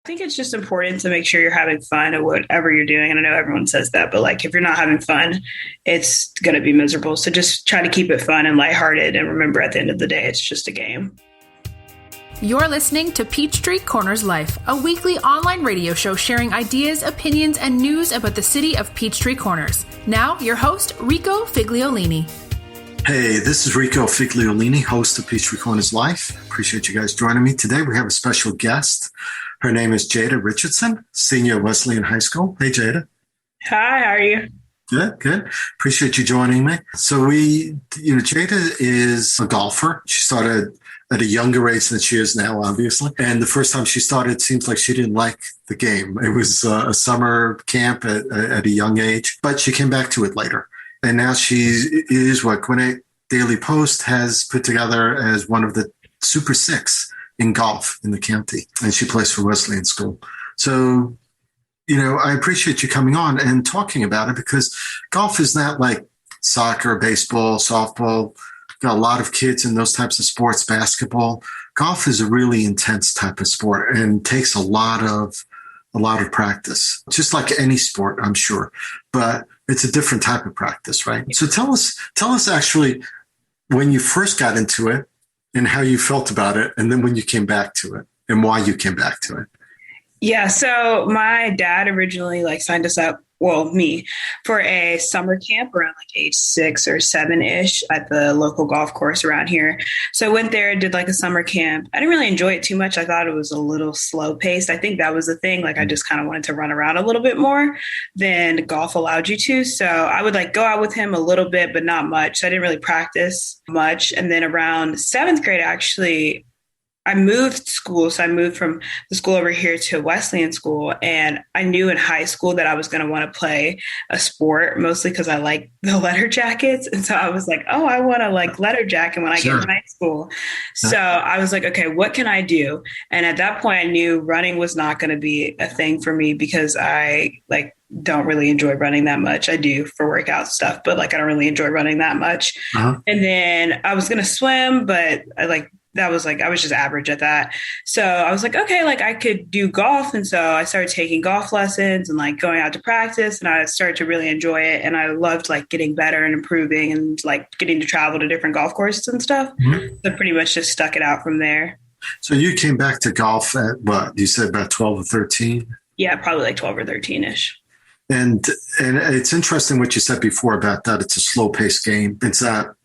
I think it's just important to make sure you're having fun at whatever you're doing. And I know everyone says that, but like if you're not having fun, it's going to be miserable. So just try to keep it fun and lighthearted. And remember, at the end of the day, it's just a game. You're listening to Peachtree Corners Life, a weekly online radio show sharing ideas, opinions, and news about the city of Peachtree Corners. Now, your host, Rico Figliolini. Hey, this is Rico Figliolini, host of Peachtree Corners Life. Appreciate you guys joining me. Today we have a special guest. Her name is Jada Richardson, senior at Wesleyan High School. Hey, Jada. Hi, how are you? Good. Appreciate you joining me. So Jada is a golfer. She started at a younger age than she is now, obviously. And the first time she started, it seems like she didn't like the game. It was a summer camp at a young age, but she came back to it later. And now she is what Gwinnett Daily Post has put together as one of the Super Six in golf in the county. And she plays for Wesleyan School. So, I appreciate you coming on and talking about it because golf is not like soccer, baseball, softball. Got a lot of kids in those types of sports, basketball. Golf is a really intense type of sport and takes a lot of practice, just like any sport, I'm sure. But it's a different type of practice, right? So tell us actually when you first got into it and how you felt about it, and then when you came back to it and why you came back to it. Yeah, so my dad originally signed us up, me, for a summer camp around age 6 or 7-ish at the local golf course around here. So I went there, did a summer camp. I didn't really enjoy it too much. I thought it was a little slow paced. I think that was the thing. I just kind of wanted to run around a little bit more than golf allowed you to. So I would go out with him a little bit, but not much. So I didn't really practice much. And then around 7th grade, actually, I moved school. So I moved from the school over here to Wesleyan School. And I knew in high school that I was going to want to play a sport, mostly because I like the letter jackets. And so I was like, oh, I want to letter jacket when I get to high school. So I was like, okay, what can I do? And at that point, I knew running was not going to be a thing for me because I don't really enjoy running that much. I do for workout stuff, but I don't really enjoy running that much. Uh-huh. And then I was going to swim, but I was just average at that. So I was okay, I could do golf. And so I started taking golf lessons and going out to practice, and I started to really enjoy it. And I loved getting better and improving and getting to travel to different golf courses and stuff. Mm-hmm. So pretty much just stuck it out from there. So you came back to golf at what? You said about 12 or 13? Yeah, probably 12 or 13-ish. And it's interesting what you said before about that. It's a slow paced game. It's not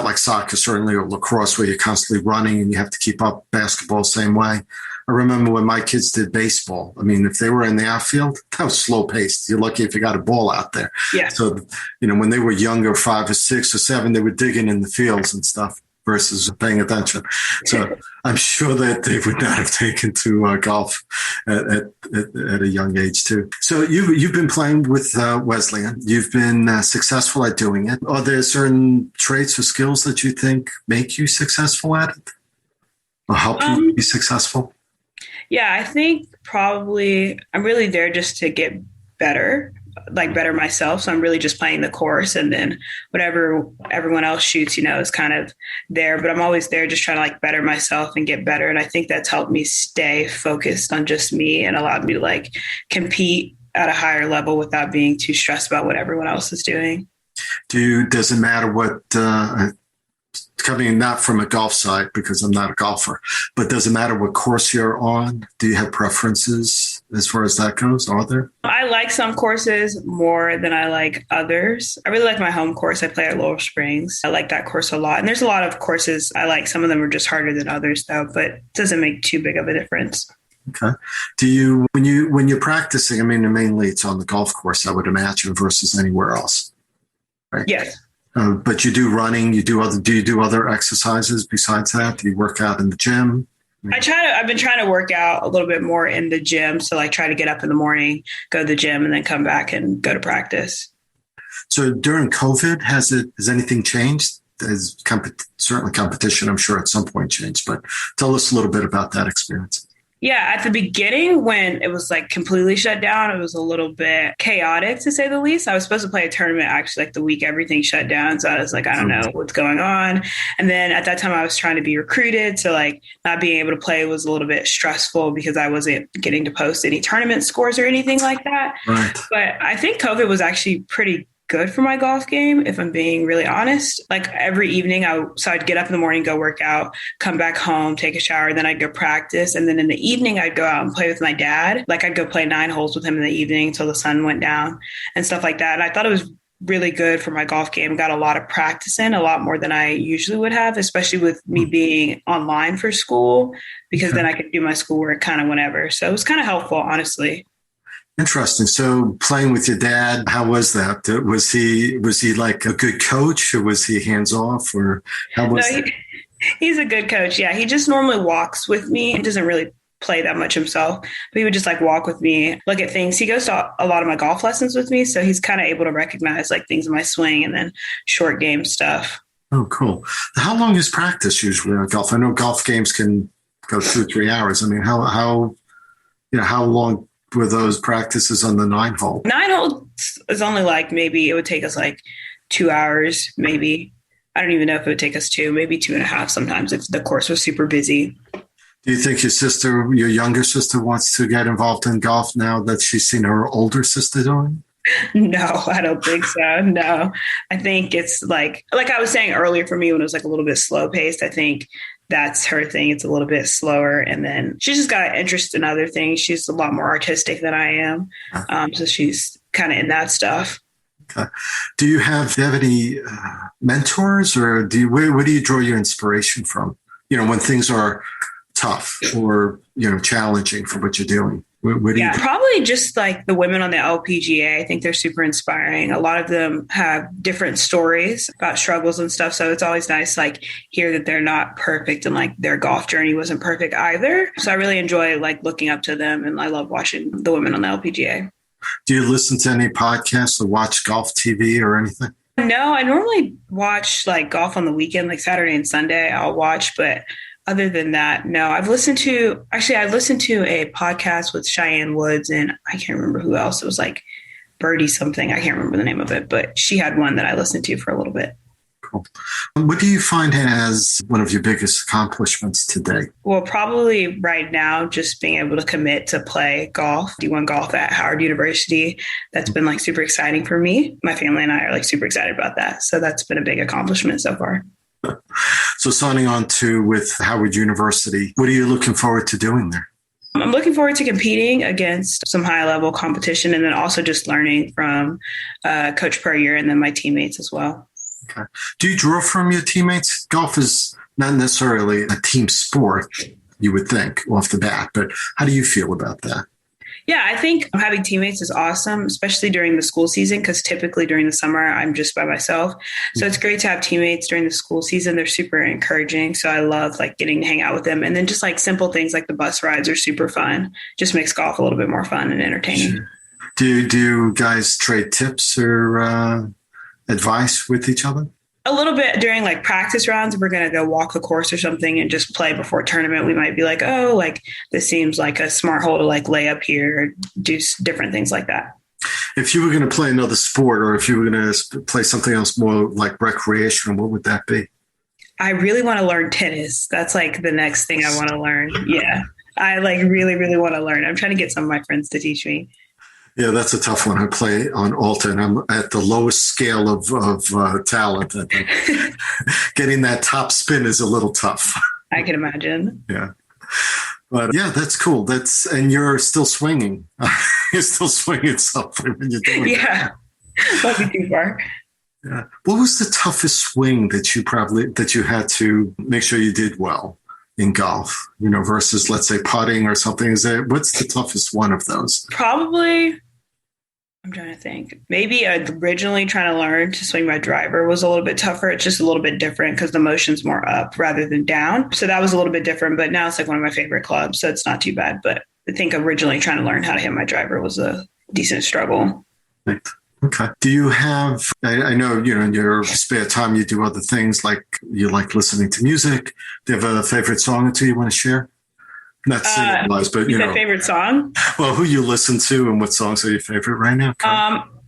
like soccer, certainly, or lacrosse, where you're constantly running and you have to keep up. Basketball, same way. I remember when my kids did baseball. If they were in the outfield, that was slow paced. You're lucky if you got a ball out there. Yeah. So, when they were younger, 5 or 6 or 7, they were digging in the fields and stuff versus paying attention. So I'm sure that they would not have taken to golf at a young age too. So you've been playing with Wesleyan. You've been successful at doing it. Are there certain traits or skills that you think make you successful at it or help you be successful? Yeah, I think probably I'm really there just to get better. Better myself. So I'm really just playing the course, and then whatever everyone else shoots, is kind of there, but I'm always there just trying to better myself and get better. And I think that's helped me stay focused on just me and allowed me to compete at a higher level without being too stressed about what everyone else is doing. Does it matter what, coming not from a golf side because I'm not a golfer, but does it matter what course you're on? Do you have preferences as far as that goes? Are there? I like some courses more than I like others. I really like my home course. I play at Laurel Springs. I like that course a lot. And there's a lot of courses I like. Some of them are just harder than others though, but it doesn't make too big of a difference. Okay. Do you, when you're practicing, mainly it's on the golf course, I would imagine, versus anywhere else, right? Yes. But you do running, do you do other exercises besides that? Do you work out in the gym? I've been trying to work out a little bit more in the gym. So try to get up in the morning, go to the gym, and then come back and go to practice. So during COVID, has anything changed? Certainly competition, I'm sure at some point changed, but tell us a little bit about that experience. Yeah, at the beginning when it was like completely shut down, it was a little bit chaotic to say the least. I was supposed to play a tournament actually like the week everything shut down. So I was like, I don't know what's going on. And then at that time I was trying to be recruited. So like not being able to play was a little bit stressful because I wasn't getting to post any tournament scores or anything like that. Right. But I think COVID was actually pretty good for my golf game, if I'm being really honest. Like every evening, I'd get up in the morning, go work out, come back home, take a shower, then I'd go practice. And then in the evening, I'd go out and play with my dad. Like I'd go play 9 holes with him in the evening until the sun went down and stuff like that. And I thought it was really good for my golf game. Got a lot of practice in, a lot more than I usually would have, especially with me being online for school, because then I could do my schoolwork kind of whenever. So it was kind of helpful, honestly. Interesting. So playing with your dad, how was that? Was he like a good coach, or was he hands off, or how was that? He's a good coach. Yeah. He just normally walks with me. He doesn't really play that much himself, but he would just like walk with me, look at things. He goes to a lot of my golf lessons with me. So he's kind of able to recognize like things in my swing and then short game stuff. Oh, cool. How long is practice usually on golf? I know golf games can go 2 or 3 hours. I mean, how long were those practices on the 9 hole? 9 holes is only like, maybe it would take us like 2 hours, maybe. I don't even know if it would take us 2, maybe 2.5 sometimes if the course was super busy. Do you think your younger sister wants to get involved in golf now that she's seen her older sister doing? No, I don't think so. No, I think it's like I was saying earlier for me when it was like a little bit slow paced, I think that's her thing. It's a little bit slower. And then she's just got interest in other things. She's a lot more artistic than I am. So she's kind of in that stuff. Okay. Do you have any mentors, or where do you draw your inspiration from? When things are tough or, challenging for what you're doing? Where do you probably just like the women on the LPGA. I think they're super inspiring. A lot of them have different stories about struggles and stuff. So it's always nice to like hear that they're not perfect and like their golf journey wasn't perfect either. So I really enjoy like looking up to them, and I love watching the women on the LPGA. Do you listen to any podcasts or watch golf TV or anything? No, I normally watch like golf on the weekend, like Saturday and Sunday I'll watch, but other than that, no. I listened to a podcast with Cheyenne Woods, and I can't remember who else. It was like Birdie something. I can't remember the name of it, but she had one that I listened to for a little bit. Cool. What do you find as one of your biggest accomplishments today? Well, probably right now, just being able to commit to play golf, D1 golf at Howard University. That's been like super exciting for me. My family and I are like super excited about that. So that's been a big accomplishment so far. So signing on with Howard University, what are you looking forward to doing there? I'm looking forward to competing against some high-level competition, and then also just learning from Coach Puryear and then my teammates as well. Okay. Do you draw from your teammates? Golf is not necessarily a team sport, you would think, off the bat, but how do you feel about that? Yeah, I think having teammates is awesome, especially during the school season, because typically during the summer, I'm just by myself. So it's great to have teammates during the school season. They're super encouraging. So I love like getting to hang out with them. And then just like simple things like the bus rides are super fun. Just makes golf a little bit more fun and entertaining. Sure. Do you guys trade tips or advice with each other? A little bit during like practice rounds. If we're going to go walk the course or something and just play before tournament, we might be like, oh, like this seems like a smart hole to like lay up here, or do different things like that. If you were going to play another sport, or if you were going to play something else more like recreational, what would that be? I really want to learn tennis. That's like the next thing I want to learn. Yeah. I like really, really want to learn. I'm trying to get some of my friends to teach me. Yeah, that's a tough one. I play on alto, and I'm at the lowest scale of talent. I think getting that top spin is a little tough. I can imagine. Yeah, but yeah, that's cool. And you're still swinging. You're still swinging something when you're doing that. Won't be too far. Yeah. What was the toughest swing that you had to make sure you did well in golf? Versus let's say putting or something. What's the toughest one of those? Probably. I'm trying to think. Maybe originally trying to learn to swing my driver was a little bit tougher. It's just a little bit different because the motion's more up rather than down. So that was a little bit different, but now it's like one of my favorite clubs. So it's not too bad. But I think originally trying to learn how to hit my driver was a decent struggle. Okay. Do you have, I know, in your spare time, you do other things like you like listening to music. Do you have a favorite song or two you want to share? Not singing-wise, but you know. Favorite song? Well, who you listen to and what songs are your favorite right now?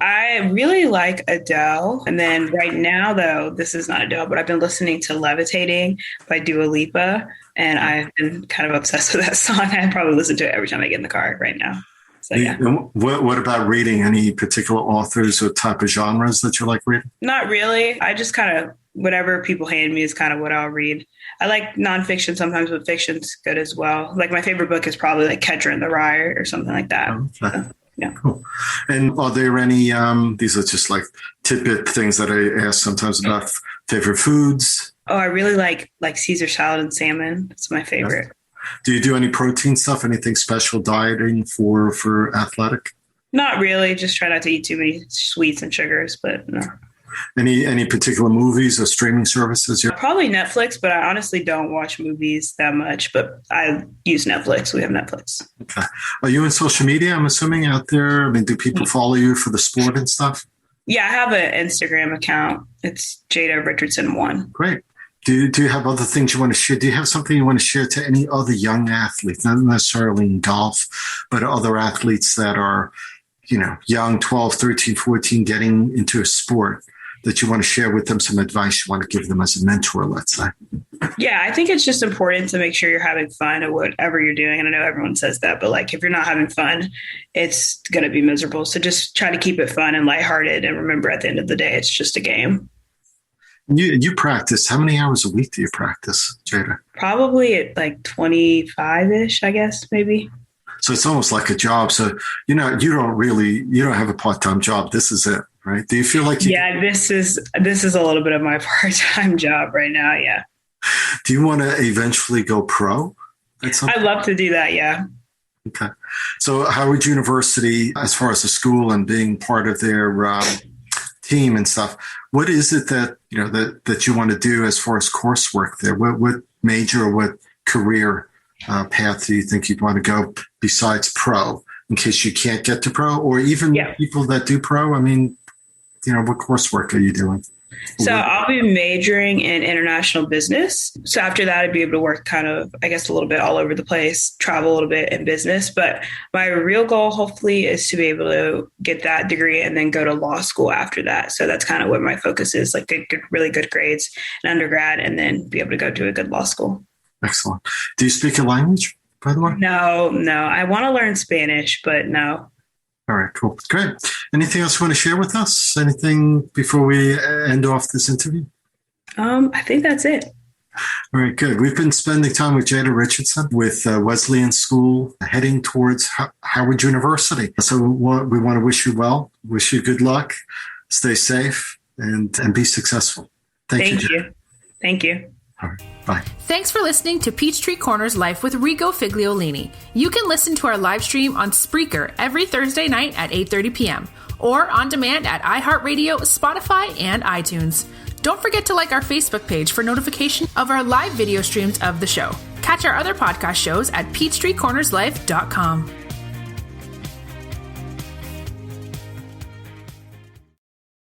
I really like Adele. And then right now, though, this is not Adele, but I've been listening to Levitating by Dua Lipa. And I've been kind of obsessed with that song. I probably listen to it every time I get in the car right now. So, yeah. What about reading? Any particular authors or type of genres that you like reading? Not really. I just kind of, whatever people hand me is kind of what I'll read. I like nonfiction sometimes, but fiction's good as well. Like my favorite book is probably like Catcher in the Rye or something like that. Okay. So, yeah. Cool. And are there any, these are just like tidbit things that I ask sometimes about favorite foods? Oh, I really like Caesar salad and salmon. It's my favorite. Yes. Do you do any protein stuff? Anything special dieting for athletic? Not really. Just try not to eat too many sweets and sugars, but no. Any particular movies or streaming services? Probably Netflix, but I honestly don't watch movies that much, but I use Netflix. We have Netflix. Okay. Are you in social media, I'm assuming, out there? I mean, do people follow you for the sport and stuff? Yeah, I have an Instagram account. It's Jada Richardson 1. Great. Do you have other things you want to share? Do you have something you want to share to any other young athletes, not necessarily in golf, but other athletes that are, young, 12, 13, 14, getting into a sport that you want to share with them, some advice you want to give them as a mentor, let's say? Yeah, I think it's just important to make sure you're having fun at whatever you're doing. And I know everyone says that, but like if you're not having fun, it's going to be miserable. So just try to keep it fun and lighthearted. And remember, at the end of the day, it's just a game. You practice. How many hours a week do you practice, Jada? Probably at like 25-ish, I guess, maybe. So it's almost like a job. So, you don't have a part-time job. This is it, right? Do you feel like this is a little bit of my part-time job right now. Yeah. Do you want to eventually go pro at some point? I'd love to do that. Yeah. Okay. So Howard University, as far as the school and being part of their team and stuff, what is it that that you want to do as far as coursework there? What major or what career path do you think you'd want to go besides pro, in case you can't get to pro, or even people that do pro? I mean, what coursework are you doing? So I'll be majoring in international business. So after that, I'd be able to work kind of, I guess, a little bit all over the place, travel a little bit in business. But my real goal, hopefully, is to be able to get that degree and then go to law school after that. So that's kind of what my focus is, like really good grades in undergrad, and then be able to go to a good law school. Excellent. Do you speak a language, by the way? No. I want to learn Spanish, but no. All right, cool. Great. Anything else you want to share with us? Anything before we end off this interview? I think that's it. All right, good. We've been spending time with Jada Richardson with Wesleyan School, heading towards Howard University. So we want to wish you well, wish you good luck, stay safe, and be successful. Thank you. Thank you. All right. Bye. Thanks for listening to Peachtree Corners Life with Rico Figliolini. You can listen to our live stream on Spreaker every Thursday night at 8:30 p.m. or on demand at iHeartRadio, Spotify, and iTunes. Don't forget to like our Facebook page for notification of our live video streams of the show. Catch our other podcast shows at PeachtreeCornersLife.com.